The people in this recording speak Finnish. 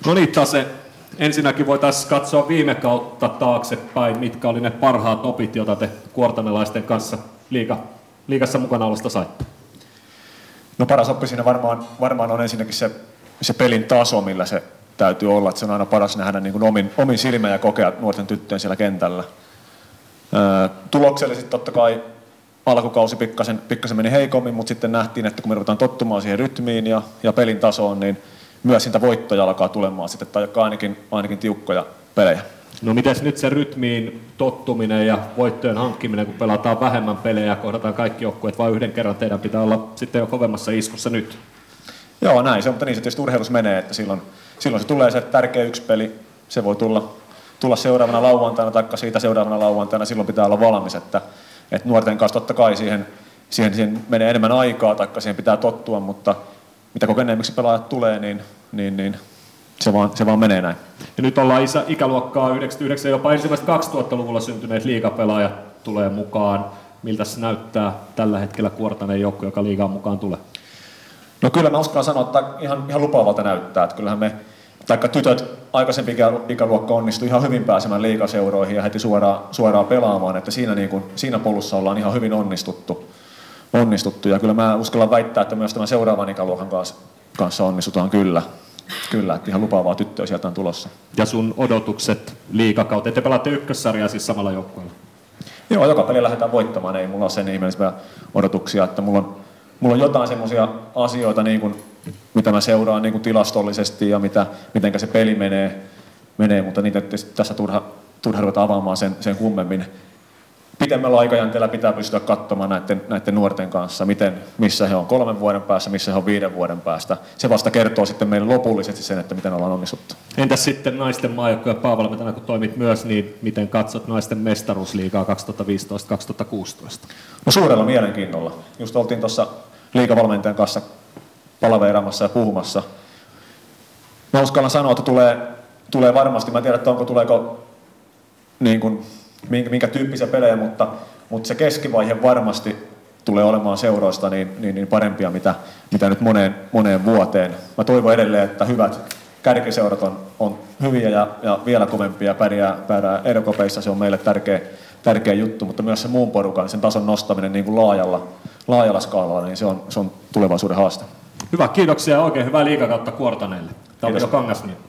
No niin, Tase. Ensinnäkin voitaisiin katsoa viime kautta taaksepäin, mitkä oli ne parhaat opit, joita te kuortanelaisten kanssa liigassa mukana olosta saitte. No paras oppi siinä varmaan on ensinnäkin se pelin taso, millä se täytyy olla. Että se on aina paras nähdä niin kuin omin silmä ja kokea nuorten tyttöjen siellä kentällä. Tuloksellisesti totta kai alkukausi pikkasen meni heikommin, mutta sitten nähtiin, että kun me ruvetaan tottumaan siihen rytmiin ja pelin tasoon, niin myös siitä voittoja alkaa tulemaan sitten, tai ainakin tiukkoja pelejä. No mites nyt se rytmiin tottuminen ja voittojen hankkiminen, kun pelataan vähemmän pelejä ja kohdataan kaikki joukkueet, vai yhden kerran teidän pitää olla sitten jo kovemmassa iskussa nyt? Joo, näin se on, mutta niin se tietysti urheilussa menee, että silloin se tulee se tärkeä yksi peli, se voi tulla seuraavana lauantaina tai siitä seuraavana lauantaina, silloin pitää olla valmis, että nuorten kanssa totta kai siihen menee enemmän aikaa tai siihen pitää tottua, mutta mitä kokeneemmiksi pelaajat tulee, niin se vaan menee näin. Ja nyt ollaan ikäluokkaa 99, jopa ensimmäiset 2000-luvulla syntyneet liigapelaajat tulee mukaan. Miltä se näyttää tällä hetkellä Kuortaneen joukko, joka liigaan mukaan tulee? No kyllä mä uskallan sanoa, että ihan lupaavalta näyttää. Että kyllähän taikka tytöt aikaisempi ikäluokka onnistui ihan hyvin pääsemään liigaseuroihin ja heti suoraan pelaamaan. Että siinä polussa ollaan ihan hyvin onnistuttu. Ja kyllä mä uskallan väittää, että myös tämän seuraavan ikäluokan kanssa onnistutaan kyllä, että ihan lupaavaa tyttöä sieltä on tulossa. Ja sun odotukset liigakauteen? Te pelaatte ykkössarjaa siis samalla joukkueella? Joo, joka peli lähdetään voittamaan. Ei mulla ole sen ihmeellisiä odotuksia, että mulla on jotain semmoisia asioita, niin kuin, mitä mä seuraan niin kuin tilastollisesti ja mitenkä se peli menee, mutta niitä tässä turha ruveta avaamaan sen kummemmin. Pitemmällä aikajänteellä pitää pystyä katsomaan näiden nuorten kanssa, missä he on 3 vuoden päässä, missä he on 5 vuoden päästä. Se vasta kertoo sitten meille lopullisesti sen, että miten ollaan onnistuttu. Entäs sitten naisten maajoukkojen päävalmentajana, kun toimit myös, niin miten katsot naisten mestaruusliigaa 2015-2016? No suurella mielenkiinnolla. Just oltiin tuossa liigavalmentajan kanssa palaveeraamassa ja puhumassa. Mä uskallan sanoa, että tulee varmasti. Mä en tiedä, tuleeko niin kuin minkä tyyppisiä pelejä, mutta se keskivaihe varmasti tulee olemaan seuroista niin parempia, mitä nyt moneen vuoteen. Mä toivon edelleen, että hyvät kärkiseurat on hyviä ja vielä kovempia pärjää erokopeissa. Se on meille tärkeä juttu, mutta myös se muun porukan, sen tason nostaminen niin kuin laajalla skaalalla, niin se on tulevaisuuden haaste. Hyvä, kiitoksia ja oikein hyvää liigakautta Kuortaneelle. Tämä oli jo Kangasniemi.